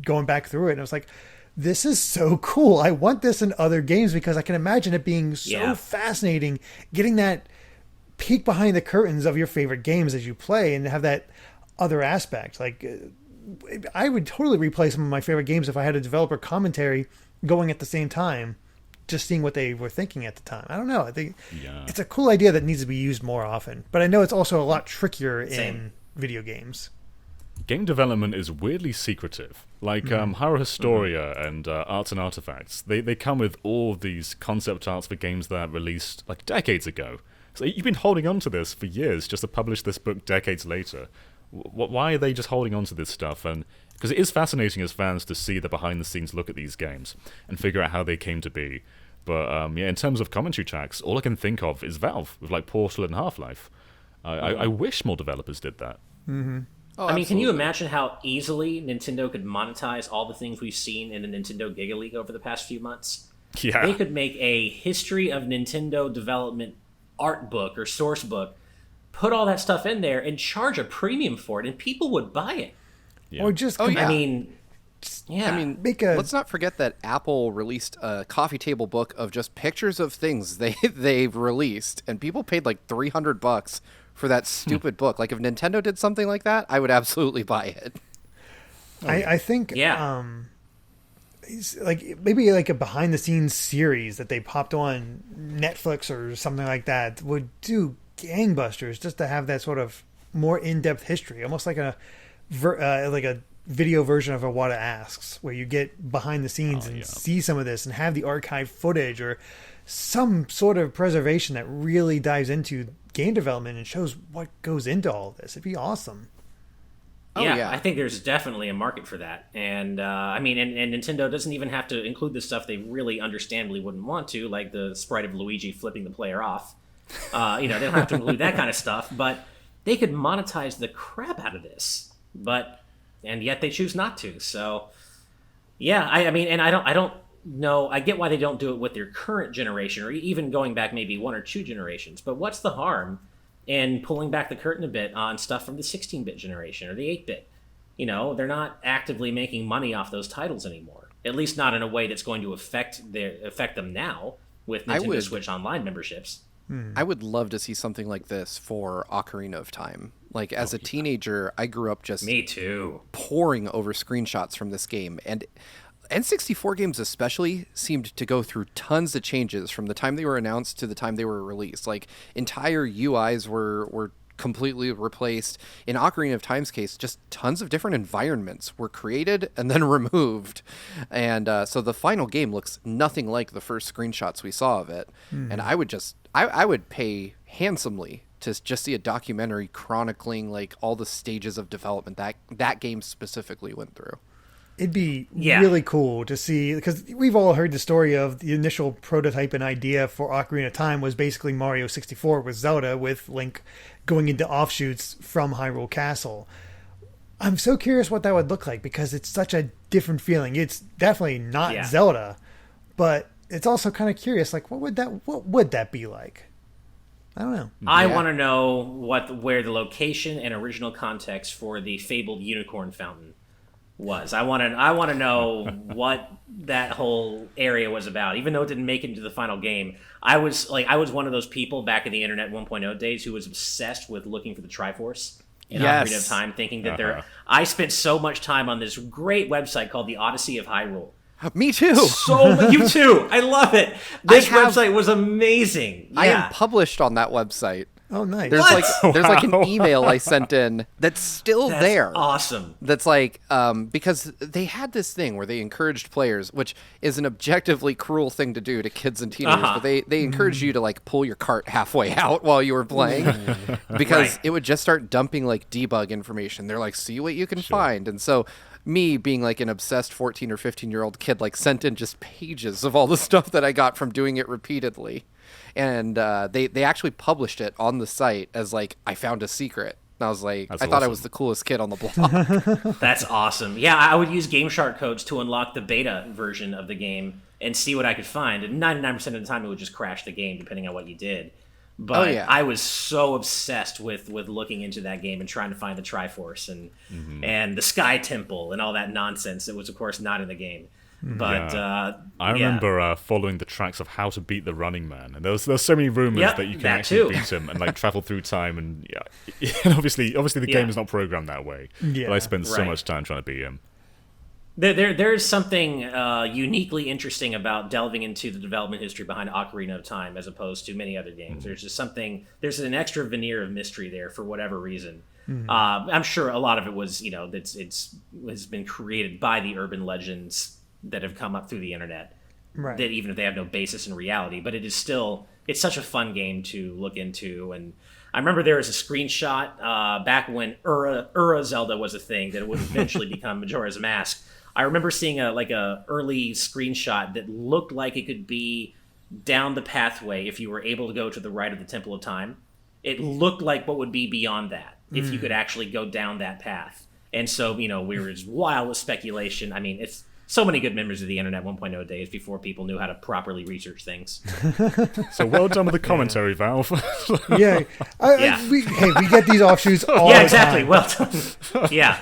going back through it. And I was like, this is so cool. I want this in other games, because I can imagine it being so fascinating, getting that peek behind the curtains of your favorite games as you play and have that other aspect. Like, I would totally replay some of my favorite games if I had a developer commentary going at the same time, just seeing what they were thinking at the time. I don't know. I think it's a cool idea that needs to be used more often. But I know it's also a lot trickier in video games. Game development is weirdly secretive. Like Horror Historia and Arts and Artifacts, they come with all these concept arts for games that released like decades ago. So you've been holding on to this for years just to publish this book decades later. Why are they just holding on to this stuff? And because it is fascinating as fans to see the behind-the-scenes look at these games and figure out how they came to be. But in terms of commentary tracks, all I can think of is Valve with like Portal and Half-Life. I wish more developers did that. Mm-hmm. Oh, I mean, can you imagine how easily Nintendo could monetize all the things we've seen in the Nintendo Giga League over the past few months? Yeah. They could make a history of Nintendo development art book or source book, put all that stuff in there, and charge a premium for it, and people would buy it. Yeah. Or just... I mean, let's not forget that Apple released a coffee table book of just pictures of things they've released, and people paid like $300 for that stupid book. Like, if Nintendo did something like that, I would absolutely buy it. I think like maybe like a behind the scenes series that they popped on Netflix or something like that would do gangbusters, just to have that sort of more in-depth history, almost like a video version of Iwata Asks, where you get behind the scenes and see some of this and have the archive footage or some sort of preservation that really dives into game development and shows what goes into all this. It'd be awesome. I think there's definitely a market for that. And I mean, and Nintendo doesn't even have to include the stuff they really understandably wouldn't want to, like the sprite of Luigi flipping the player off. They don't have to include that kind of stuff, but they could monetize the crap out of this. And yet they choose not to. So, yeah, I mean, and I don't know. I get why they don't do it with their current generation, or even going back maybe one or two generations. But what's the harm in pulling back the curtain a bit on stuff from the 16-bit generation or the 8-bit? They're not actively making money off those titles anymore. At least not in a way that's going to affect them now with Nintendo Switch Online memberships. I would love to see something like this for Ocarina of Time. Like, as a teenager, I grew up just... Me too. ...poring over screenshots from this game. And N64 games especially seemed to go through tons of changes from the time they were announced to the time they were released. Like, entire UIs were completely replaced. In Ocarina of Time's case, just tons of different environments were created and then removed. And so the final game looks nothing like the first screenshots we saw of it. And I would pay handsomely to just see a documentary chronicling like all the stages of development that game specifically went through. It'd be really cool to see, because we've all heard the story of the initial prototype and idea for Ocarina of Time was basically Mario 64 with Zelda, with Link going into offshoots from Hyrule Castle. I'm so curious what that would look like, because it's such a different feeling. It's definitely not Zelda, but it's also kind of curious, like what would that be like? I don't know. I want to know where the location and original context for the fabled unicorn fountain was. I want to know what that whole area was about. Even though it didn't make it into the final game, I was one of those people back in the Internet 1.0 days who was obsessed with looking for the Triforce in Ocarina of Time, thinking that I spent so much time on this great website called the Odyssey of Hyrule. Me too. You too. I love it. This website was amazing. Yeah. I am published on that website. Oh, nice. There's like an email I sent in that's still there. Awesome. That's like, because they had this thing where they encouraged players, which is an objectively cruel thing to do to kids and teenagers, but they encouraged you to like pull your cart halfway out while you were playing, because it would just start dumping like debug information. They're like, see what you can find. And so me being like an obsessed 14 or 15-year-old kid, like sent in just pages of all the stuff that I got from doing it repeatedly. And they actually published it on the site as like, I found a secret. And I was like, I thought I was the coolest kid on the block. That's awesome. Yeah, I would use GameShark codes to unlock the beta version of the game and see what I could find. And 99% of the time it would just crash the game depending on what you did. But I was so obsessed with looking into that game and trying to find the Triforce and the Sky Temple and all that nonsense that was, of course, not in the game. But I remember following the tracks of how to beat the Running Man, and there's so many rumors that you can actually beat him and like travel through time, and and obviously the game is not programmed that way. Yeah. But I spent so much time trying to beat him. There's something uniquely interesting about delving into the development history behind Ocarina of Time as opposed to many other games. There's just there's an extra veneer of mystery there for whatever reason. I'm sure a lot of it was, it's has been created by the urban legends that have come up through the internet, that even if they have no basis in reality, but it's such a fun game to look into. And I remember there was a screenshot back when Ura Zelda was a thing that would eventually become Majora's Mask. I remember seeing a early screenshot that looked like it could be down the pathway if you were able to go to the right of the Temple of Time. It looked like what would be beyond that if you could actually go down that path. And so, we were as wild with speculation. I mean, it's so many good memories of the internet 1.0 days before people knew how to properly research things. So well done with the commentary, Valve. We get these offshoots all the time. Well done. Yeah.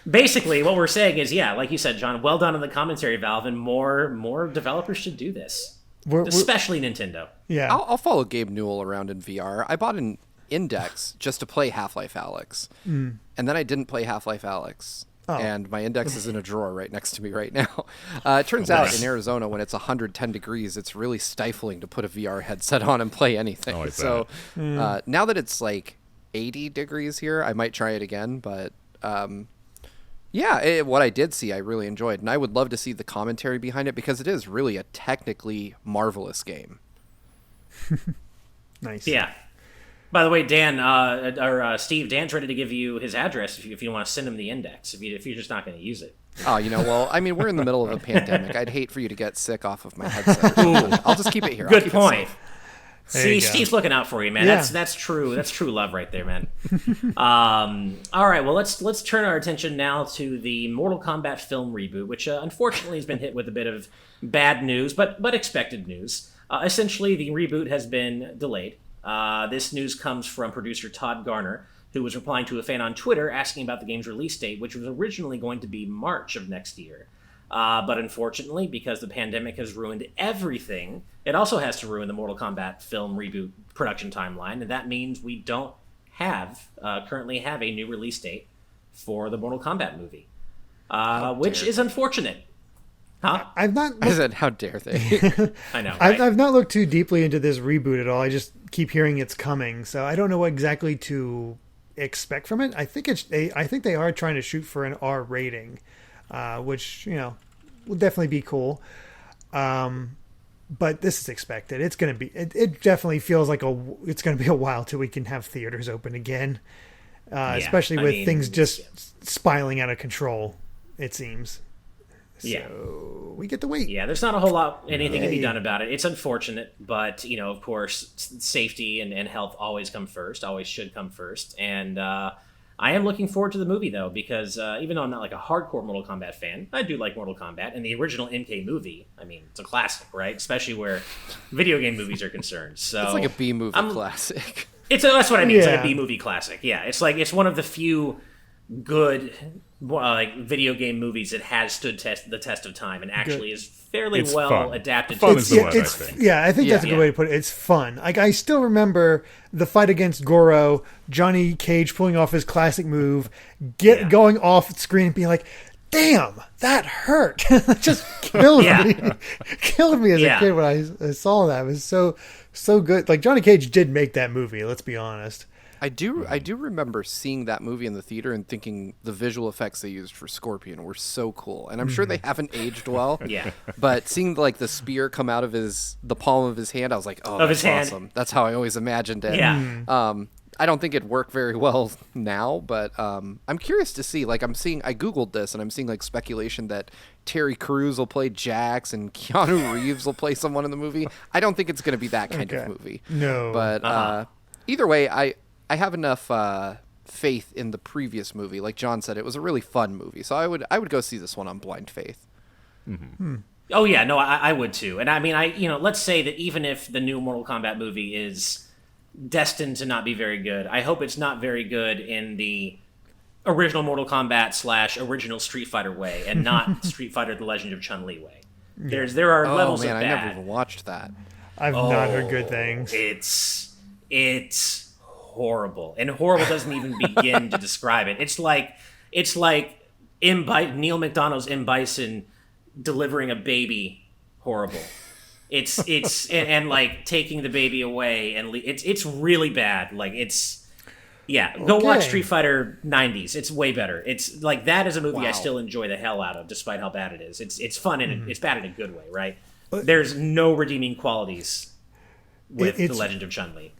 Basically, what we're saying is, like you said, John, well done on the commentary, Valve, and more developers should do this, especially Nintendo. Yeah, I'll follow Gabe Newell around in VR. I bought an Index just to play Half-Life Alyx, and then I didn't play Half-Life Alyx. And my Index is in a drawer right next to me right now. It turns out in Arizona, when it's 110 degrees, it's really stifling to put a VR headset on and play anything. So now that it's like 80 degrees here, I might try it again. But what I did see, I really enjoyed. And I would love to see the commentary behind it because it is really a technically marvelous game. Nice. Yeah. By the way, Dan, or Steve, Dan's ready to give you his address if you want to send him the Index, if you're just not going to use it. Oh, well, I mean, we're in the middle of a pandemic. I'd hate for you to get sick off of my headset. I'll just keep it here. Good point. See, Steve's looking out for you, man. Yeah. That's true. That's true love right there, man. All right, well, let's turn our attention now to the Mortal Kombat film reboot, which unfortunately has been hit with a bit of bad news, but expected news. Essentially, the reboot has been delayed. This news comes from producer Todd Garner, who was replying to a fan on Twitter asking about the game's release date, which was originally going to be March of next year. But unfortunately, because the pandemic has ruined everything, it also has to ruin the Mortal Kombat film reboot production timeline, and that means we don't currently have a new release date for the Mortal Kombat movie, which is unfortunate. Huh? I said, how dare they? I know. Right? I've not looked too deeply into this reboot at all. I just keep hearing it's coming, so I don't know what exactly to expect from it. I think they are trying to shoot for an R rating, which will definitely be cool. But this is expected. It's going to be. It definitely feels like it's going to be a while till we can have theaters open again, especially with things just spiraling out of control. It seems. So we get to wait. Yeah, there's not a whole lot anything to be done about it. It's unfortunate, but of course, safety and health always should come first. And I am looking forward to the movie though, because even though I'm not like a hardcore Mortal Kombat fan, I do like Mortal Kombat, and the original MK movie. I mean, it's a classic, right? Especially where video game movies are concerned. So it's like a B movie classic. That's what I mean. It's like a B movie classic. Yeah, it's one of the few good video game movies that has stood the test of time and actually is fairly well adapted to is the word, I think. Yeah, I think that's a good way to put it. It's fun. Like, I still remember the fight against Goro, Johnny Cage pulling off his classic move, going off screen and being like, damn, that hurt. Just killed me. Killed me as a kid when I saw that. It was so good. Like, Johnny Cage did make that movie, let's be honest. I do remember seeing that movie in the theater and thinking the visual effects they used for Scorpion were so cool. And I'm sure they haven't aged well. But seeing the spear come out of the palm of his hand, I was like, oh, that's awesome. That's how I always imagined it. Yeah. I don't think it'd work very well now, but I'm curious to see. I Googled this and I'm seeing speculation that Terry Crews will play Jax and Keanu Reeves will play someone in the movie. I don't think it's going to be that kind of movie. No. But either way, I have enough faith in the previous movie. Like John said, it was a really fun movie, so I would go see this one on blind faith. Mm-hmm. Oh yeah, no, I would too. And I mean, let's say that even if the new Mortal Kombat movie is destined to not be very good, I hope it's not very good in the original Mortal Kombat / original Street Fighter way, and not Street Fighter: The Legend of Chun-Li way. There are levels of bad. I never even watched that. I've not heard good things. It's horrible, and horrible doesn't even begin to describe it. It's like Neil McDonald's M. Bison delivering a baby. Horrible. It's and like taking the baby away, and it's really bad. Like go watch Street Fighter 90s. It's way better. It's like that is a movie I still enjoy the hell out of, despite how bad it is. It's fun and it's bad in a good way, right? There's no redeeming qualities with The Legend of Chun-Li.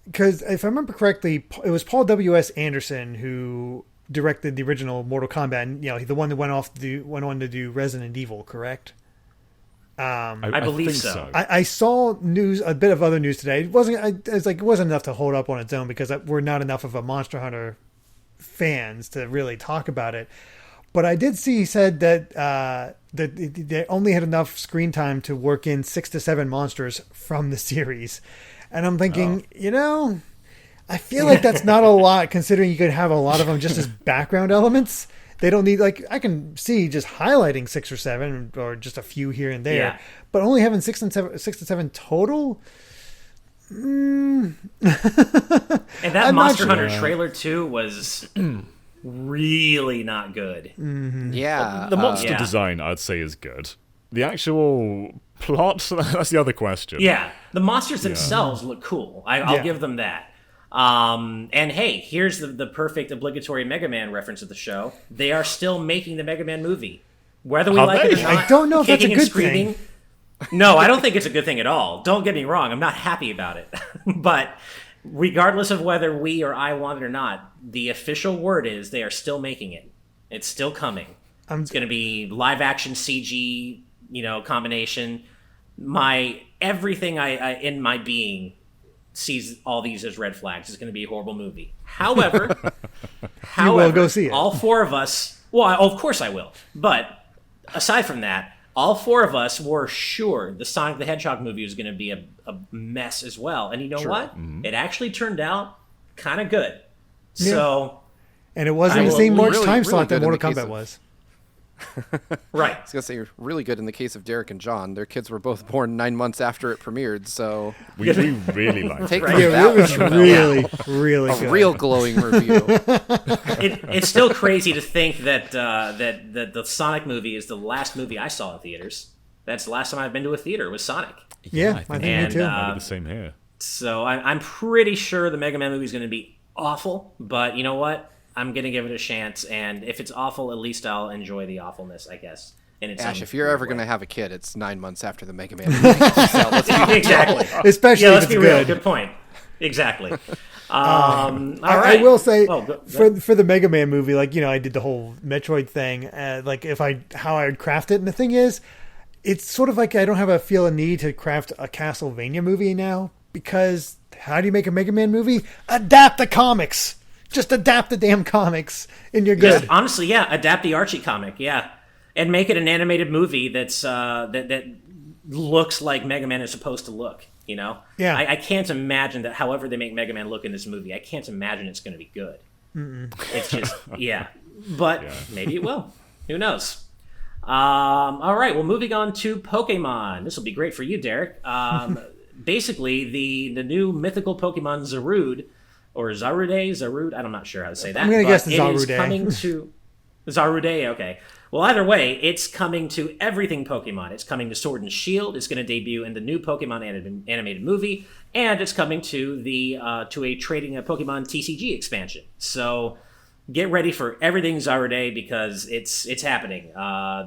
Because if I remember correctly, it was Paul W.S. Anderson who directed the original Mortal Kombat, and the one that went on to do Resident Evil, correct? I believe so. I saw a bit of other news today. It wasn't enough to hold up on its own because we're not enough of a Monster Hunter fans to really talk about it. But I did see he said that they only had enough screen time to work in 6 to 7 monsters from the series, and I'm thinking, I feel like that's not a lot considering you could have a lot of them just as background elements. They don't need, I can see just highlighting 6 or 7 or just a few here and there, but only having 6 to 7 total. And that Monster Hunter trailer too was really not good. Mm-hmm. Yeah. The monster design, I'd say, is good. The actual plot, that's the other question. Yeah. The monsters themselves look cool. I'll give them that. And hey, here's the perfect obligatory Mega Man reference of the show. They are still making the Mega Man movie. Whether we like it or not. I don't know if that's a good thing. No, I don't think it's a good thing at all. Don't get me wrong. I'm not happy about it. But regardless of whether we or I want it or not, the official word is they are still making it. It's still coming. It's going to be live action CG, combination. Everything I in my being sees all these as red flags. It's going to be a horrible movie. However, you will go see it. All 4 of us. Well, of course I will. But aside from that, all 4 of us were sure the Sonic the Hedgehog movie was going to be a mess as well. And you know what? Mm-hmm. It actually turned out kind of good. Yeah. So, and it wasn't the same March time slot that Mortal Kombat was. Right. I was going to say, really good in the case of Derek and John. Their kids were both born 9 months after it premiered, so... We really liked it. It was really good. A real glowing review. It's still crazy to think that the Sonic movie is the last movie I saw in theaters. That's the last time I've been to a theater was Sonic. Yeah, I think me too. Maybe the same here. So I'm pretty sure the Mega Man movie is going to be awful, but you know what? I'm going to give it a chance, and if it's awful, at least I'll enjoy the awfulness, I guess. Ash, if you're ever going to have a kid, it's 9 months after the Mega Man movie. So exactly. Especially if it's good. Good point. Exactly. I will say, for the Mega Man movie, I did the whole Metroid thing, how I would craft it, and the thing is, it's sort of like I don't have a need to craft a Castlevania movie now, because how do you make a Mega Man movie? Adapt the comics! Just adapt the damn comics, and you're good. Just, honestly, adapt the Archie comic, and make it an animated movie that's that looks like Mega Man is supposed to look. Yeah. I can't imagine that. However they make Mega Man look in this movie, I can't imagine it's going to be good. Mm-mm. It's just but maybe it will. Who knows? All right. Well, moving on to Pokemon. This will be great for you, Derek. Basically, the new mythical Pokemon Zarude. Or Zarude, I'm not sure how to say that. I'm going to guess Zarude. It is coming to Zarude, okay. Well, either way, it's coming to everything Pokemon. It's coming to Sword and Shield. It's going to debut in the new Pokemon animated movie, and it's coming to a trading a Pokemon TCG expansion. So get ready for everything Zarude because it's happening.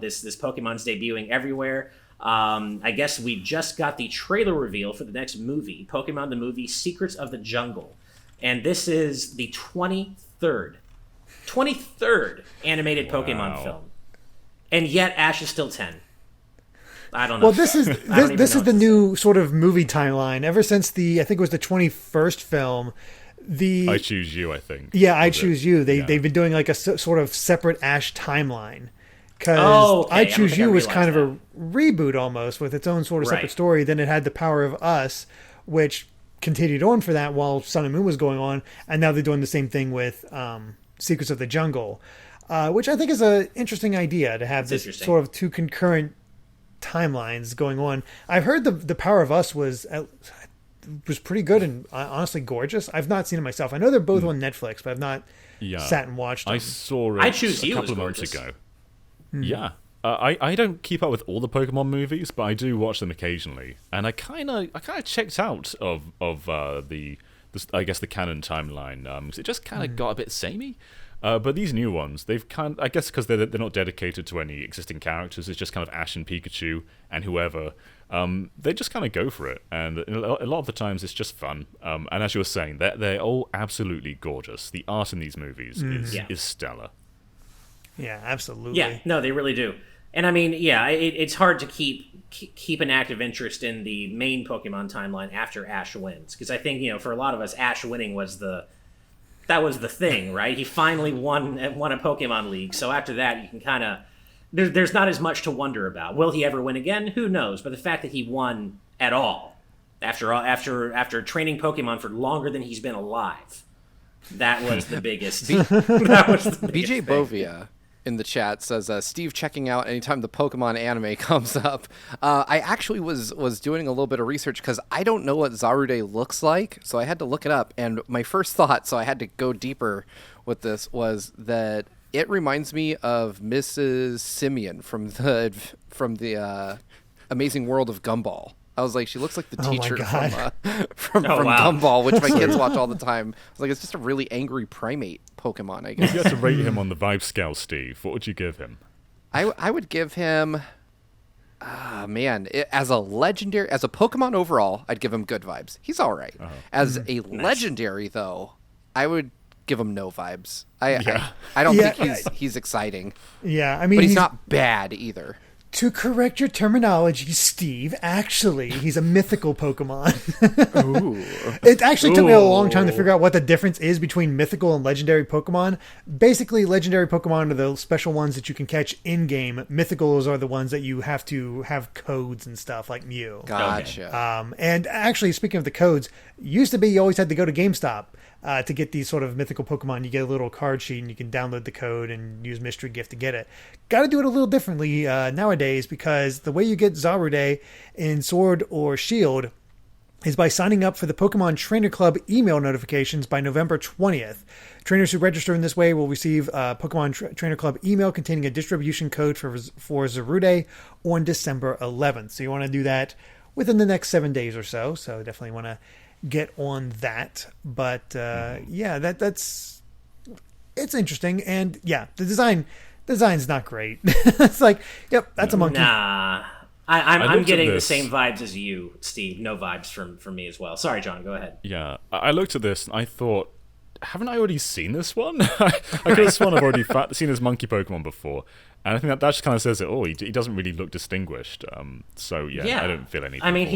This Pokemon's debuting everywhere. I guess we just got the trailer reveal for the next movie, Pokemon the Movie: Secrets of the Jungle. And this is the 23rd animated Pokemon film. And yet Ash is still 10. I don't know. Well, this is the new sort of movie timeline. Ever since I think it was the 21st film, I Choose You, I think. Yeah, I Choose You. They've been doing like a sort of separate Ash timeline. Because I Choose You was kind of a reboot almost with its own sort of separate story. Then it had The Power of Us, which continued on for that while Sun and Moon was going on, and now they're doing the same thing with Secrets of the Jungle, which I think is an interesting idea to have this sort of two concurrent timelines going on. I've heard the Power of Us was pretty good and honestly gorgeous. I've not seen it myself. I know they're both on Netflix, but I've not sat and watched them. I saw it a couple of months ago. Yeah. I don't keep up with all the Pokemon movies, but I do watch them occasionally. And I kind of checked out of the I guess the canon timeline. 'Cause it just kind of got a bit samey. But these new ones, they've I guess because they're not dedicated to any existing characters, it's just kind of Ash and Pikachu and whoever. They just kind of go for it, and a lot of the times it's just fun. And as you were saying, they're all absolutely gorgeous. The art in these movies is stellar. Yeah, absolutely. Yeah, no, they really do. And I mean, yeah, it's hard to keep an active interest in the main Pokemon timeline after Ash wins, because I think for a lot of us, Ash winning was the thing, right? He finally won a Pokemon League. So after that, you can kind of there's not as much to wonder about. Will he ever win again? Who knows? But the fact that he won at all after training Pokemon for longer than he's been alive, that was the biggest. BJ Bovia in the chat says, Steve checking out anytime the Pokemon anime comes up. I actually was doing a little bit of research because I don't know what Zarude looks like, so I had to look it up. And my first thought, so I had to go deeper with this, was that it reminds me of Mrs. Simeon from the Amazing World of Gumball. I was like, she looks like the teacher from Gumball, which my kids watch all the time. I was like, it's just a really angry primate Pokemon, I guess. If you had to rate him on the vibe scale, Steve, what would you give him? I would give him, as a Pokemon overall, I'd give him good vibes. He's all right. As a legendary, though, I would give him no vibes. I don't think he's exciting. Yeah, I mean, but he's not bad either. To correct your terminology, Steve, actually, he's a mythical Pokemon. Ooh. It actually took me a long time to figure out what the difference is between mythical and legendary Pokemon. Basically, legendary Pokemon are the special ones that you can catch in-game. Mythicals are the ones that you have to have codes and stuff, like Mew. Gotcha. And actually, speaking of the codes, used to be you always had to go to GameStop to get these sort of mythical Pokemon. You get a little card sheet and you can download the code and use Mystery Gift to get it. Got to do it a little differently nowadays, because the way you get Zarude in Sword or Shield is by signing up for the Pokemon Trainer Club email notifications by November 20th. Trainers who register in this way will receive a Pokemon Trainer Club email containing a distribution code for Zarude on December 11th. So you want to do that within the next 7 days or so. So definitely want to get on that. But it's interesting. And yeah, the design's not great. It's like, yep, that's a monkey. Nah. I'm getting the same vibes as you, Steve. No vibes from me as well. Sorry, John, go ahead. Yeah, I looked at this and I thought, haven't I already seen this one? I could have sworn I've already seen this monkey Pokemon before. And I think that just kind of says it all. He doesn't really look distinguished. So yeah, I don't feel anything. I mean,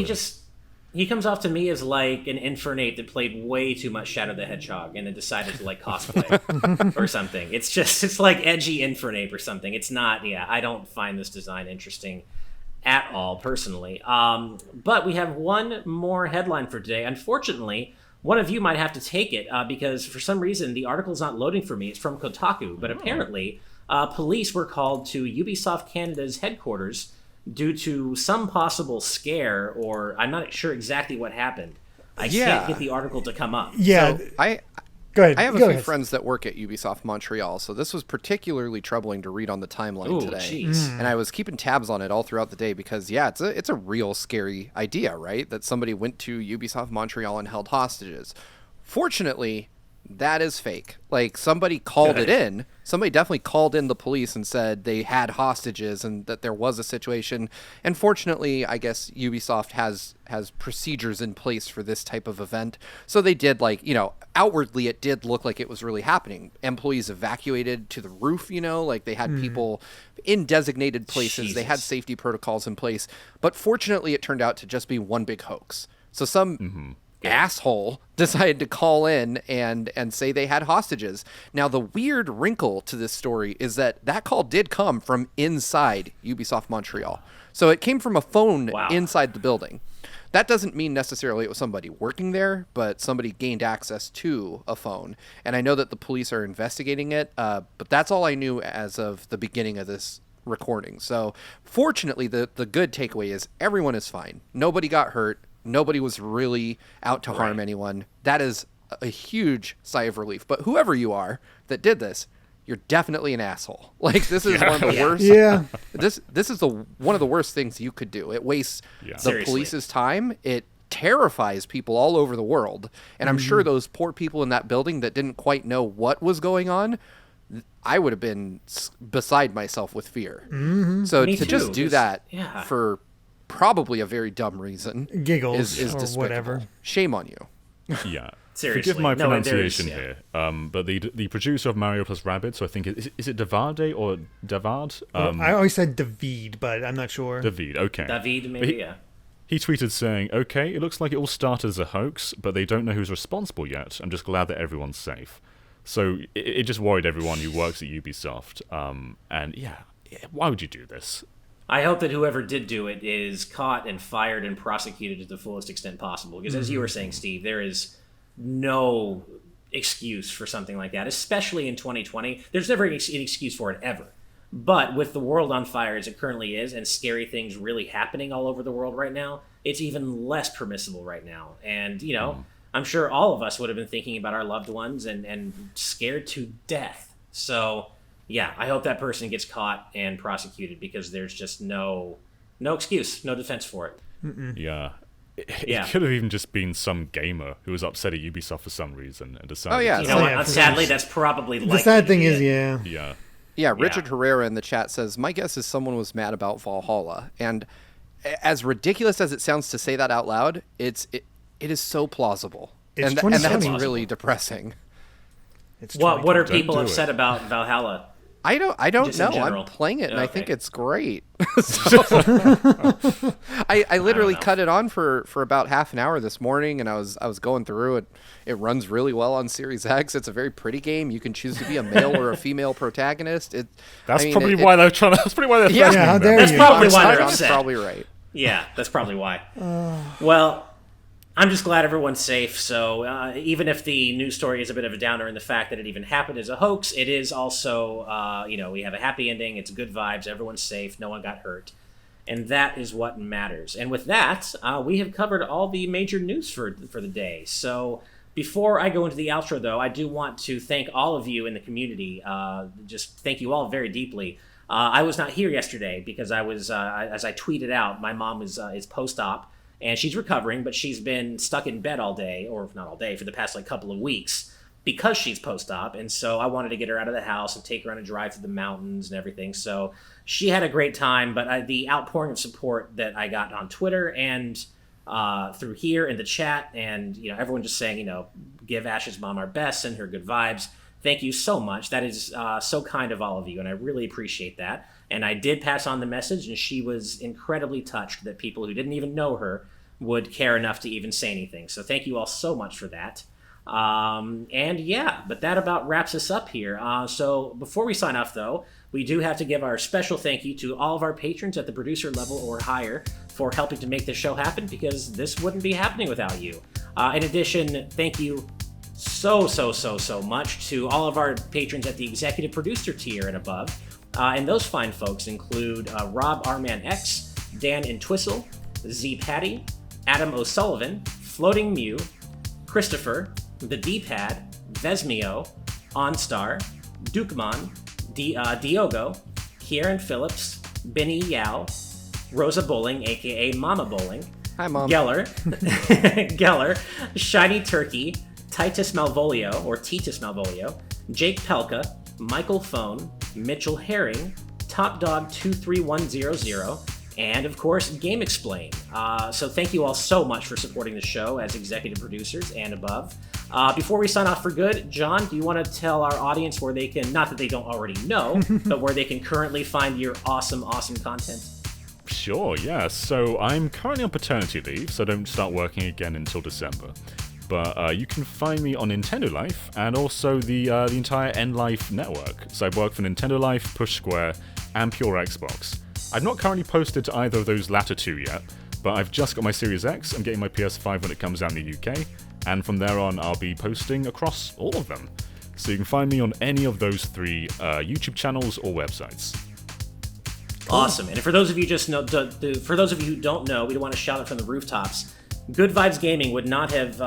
he comes off to me as like an Infernape that played way too much Shadow the Hedgehog and then decided to like cosplay or something. It's like edgy Infernape or something. It's not, I don't find this design interesting at all, personally. But we have one more headline for today. Unfortunately, one of you might have to take it because for some reason the article's not loading for me. It's from Kotaku, but apparently police were called to Ubisoft Canada's headquarters due to some possible scare, or I'm not sure exactly what happened. I can't get the article to come up. Yeah, so go ahead. I have a few friends that work at Ubisoft Montreal, so this was particularly troubling to read on the timeline today. And I was keeping tabs on it all throughout the day because, it's a real scary idea, right? That somebody went to Ubisoft Montreal and held hostages. Fortunately, that is fake. Like, somebody called it in. Somebody definitely called in the police and said they had hostages and that there was a situation. And fortunately, I guess Ubisoft has procedures in place for this type of event. So they did, outwardly it did look like it was really happening. Employees evacuated to the roof, like they had people in designated places. Jesus. They had safety protocols in place. But fortunately, it turned out to just be one big hoax. So some asshole decided to call in and say they had hostages. Now, the weird wrinkle to this story is that call did come from inside Ubisoft Montreal. So it came from a phone inside the building. That doesn't mean necessarily it was somebody working there, but somebody gained access to a phone. And I know that the police are investigating it, but that's all I knew as of the beginning of this recording. So fortunately, the good takeaway is everyone is fine. Nobody got hurt. Nobody was really out to harm anyone. That is a huge sigh of relief. But whoever you are that did this, you're definitely an asshole. Like, this is one of the worst. Yeah. This is one of the worst things you could do. It wastes the Seriously. police's time. It terrifies people all over the world. And I'm sure those poor people in that building that didn't quite know what was going on, I would have been beside myself with fear. So Me to too. just do that Yeah. for probably a very dumb reason Giggles is or despicable. whatever. Shame on you. Yeah. Seriously. Forgive my No, pronunciation there's- here, but the producer of Mario plus Rabbids, so I think is it Davide or Davard? I always said David, but I'm not sure. David, okay. David, maybe, yeah. He tweeted saying, "Okay, it looks like it all started as a hoax, but they don't know who's responsible yet. I'm just glad that everyone's safe." So it just worried everyone who works at Ubisoft. And yeah, why would you do this? I hope that whoever did do it is caught and fired and prosecuted to the fullest extent possible. Because as you were saying, Steve, there is no excuse for something like that, especially in 2020. There's never an excuse for it ever. But with the world on fire as it currently is, and scary things really happening all over the world right now, it's even less permissible right now. And, you know, I'm sure all of us would have been thinking about our loved ones and scared to death. So, yeah, I hope that person gets caught and prosecuted, because there's just no excuse, no defense for it. Yeah. It Yeah. could have even just been some gamer who was upset at Ubisoft for some reason and decided. Oh, yeah. You know what? Yeah, Sadly, that's probably The likely sad to thing be is, it. yeah. Yeah, Richard Herrera in the chat says, my guess is someone was mad about Valhalla. And as ridiculous as it sounds to say that out loud, it is so plausible. It's And that's 2020. really depressing. It's What are 2020. people do upset about Valhalla? I don't Just in know. general. I'm playing it and I think Okay. it's great. So, I literally cut it on for about half an hour this morning, and I was going through it. It runs really well on Series X. It's a very pretty game. You can choose to be a male or a female protagonist. That's probably why they're trying to. That's probably why they're Yeah. threatening Yeah, how them. dare That's you. probably why they're John's upset. probably right. Yeah, that's probably why. Well, I'm just glad everyone's safe. So even if the news story is a bit of a downer in the fact that it even happened as a hoax, it is also, we have a happy ending. It's good vibes. Everyone's safe. No one got hurt. And that is what matters. And with that, we have covered all the major news for the day. So before I go into the outro, though, I do want to thank all of you in the community. Just thank you all very deeply. I was not here yesterday because I was, as I tweeted out, my mom is post-op. And she's recovering, but she's been stuck in bed all day, or if not all day, for the past couple of weeks because she's post-op. And so I wanted to get her out of the house and take her on a drive through the mountains and everything. So she had a great time, but the outpouring of support that I got on Twitter and through here in the chat, and everyone just saying, give Ash's mom our best, send her good vibes. Thank you so much. That is so kind of all of you, and I really appreciate that. And I did pass on the message, and she was incredibly touched that people who didn't even know her would care enough to even say anything. So thank you all so much for that. But that about wraps us up here. So before we sign off, though, we do have to give our special thank you to all of our patrons at the producer level or higher for helping to make this show happen, because this wouldn't be happening without you. In addition, thank you so much to all of our patrons at the executive producer tier and above. And those fine folks include Rob Arman X, Dan Entwistle, Z Patty, Adam O'Sullivan, Floating Mew, Christopher, The D-Pad, Vesmio, OnStar, Dukemon, Diogo, Kieran Phillips, Benny Yao, Rosa Bowling, aka Mama Bowling, Hi, Mom. Geller, Shiny Turkey, Titus Malvolio, or Titus Malvolio, Jake Pelka, Michael Phone, Mitchell Herring, Top Dog 23100, and of course Game Explain. So thank you all so much for supporting the show as executive producers and above. Before we sign off for good, John, do you want to tell our audience where they can, not that they don't already know, but where they can currently find your awesome content? Sure, yeah. So I'm currently on paternity leave, so I don't start working again until December. But you can find me on Nintendo Life and also the entire N-Life network. So I work for Nintendo Life, Push Square, and Pure Xbox. I've not currently posted to either of those latter two yet, but I've just got my Series X. I'm getting my PS5 when it comes out in the UK, and from there on I'll be posting across all of them. So you can find me on any of those three YouTube channels or websites. Awesome. And for those of you for those of you who don't know, we don't want to shout it from the rooftops. Good Vibes Gaming would not have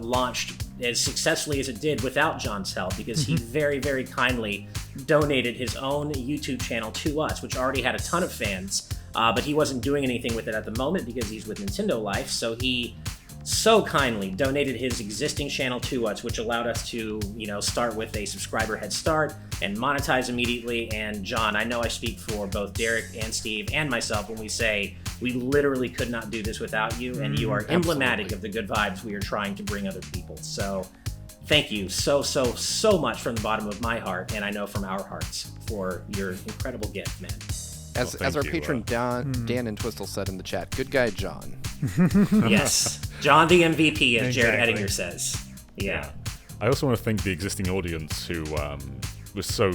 launched as successfully as it did without John's help, because he very, very kindly donated his own YouTube channel to us, which already had a ton of fans, but he wasn't doing anything with it at the moment because he's with Nintendo Life, so he so kindly donated his existing channel to us, which allowed us to, start with a subscriber head start and monetize immediately. And John, I know I speak for both Derek and Steve and myself when we say we literally could not do this without you, and you are emblematic of the good vibes we are trying to bring other people. So thank you so much from the bottom of my heart, and I know from our hearts, for your incredible gift, man. As our patron Dan and Twistle said in the chat, good guy John. Yes, John the MVP, as Jared Ettinger says. Yeah. I also want to thank the existing audience who was so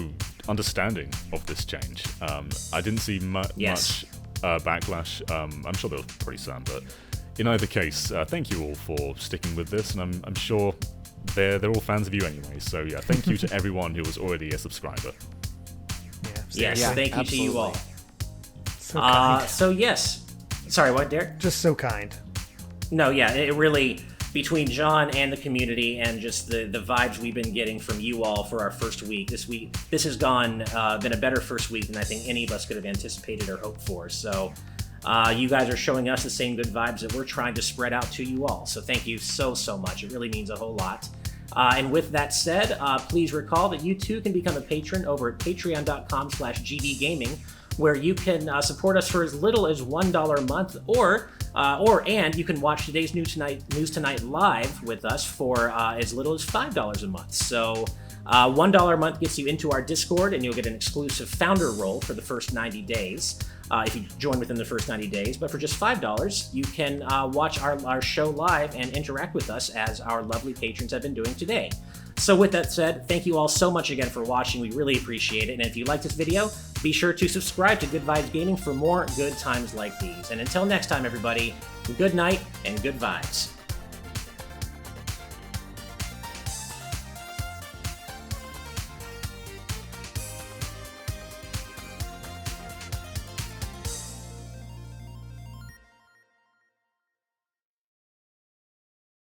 understanding of this change. I didn't see much backlash. I'm sure there was pretty some, but in either case, thank you all for sticking with this, and I'm sure they're all fans of you anyway. So yeah, thank you to everyone who was already a subscriber. Yes, thank you to you all. So kind. So yes. Sorry, what, Derek? Just so kind. No, yeah, it really, between John and the community and just the vibes we've been getting from you all for our first week, this has been a better first week than I think any of us could have anticipated or hoped for. So you guys are showing us the same good vibes that we're trying to spread out to you all. So thank you so much. It really means a whole lot. And with that said, please recall that you too can become a patron over at patreon.com/gbgaming, where you can support us for as little as $1 a month, and you can watch today's News Tonight live with us for as little as $5 a month. So $1 a month gets you into our Discord, and you'll get an exclusive founder role for the first 90 days. If you join within the first 90 days. But for just $5, you can watch our show live and interact with us as our lovely patrons have been doing today. So with that said, thank you all so much again for watching. We really appreciate it. And if you like this video, be sure to subscribe to Good Vibes Gaming for more good times like these. And until next time, everybody, good night and good vibes.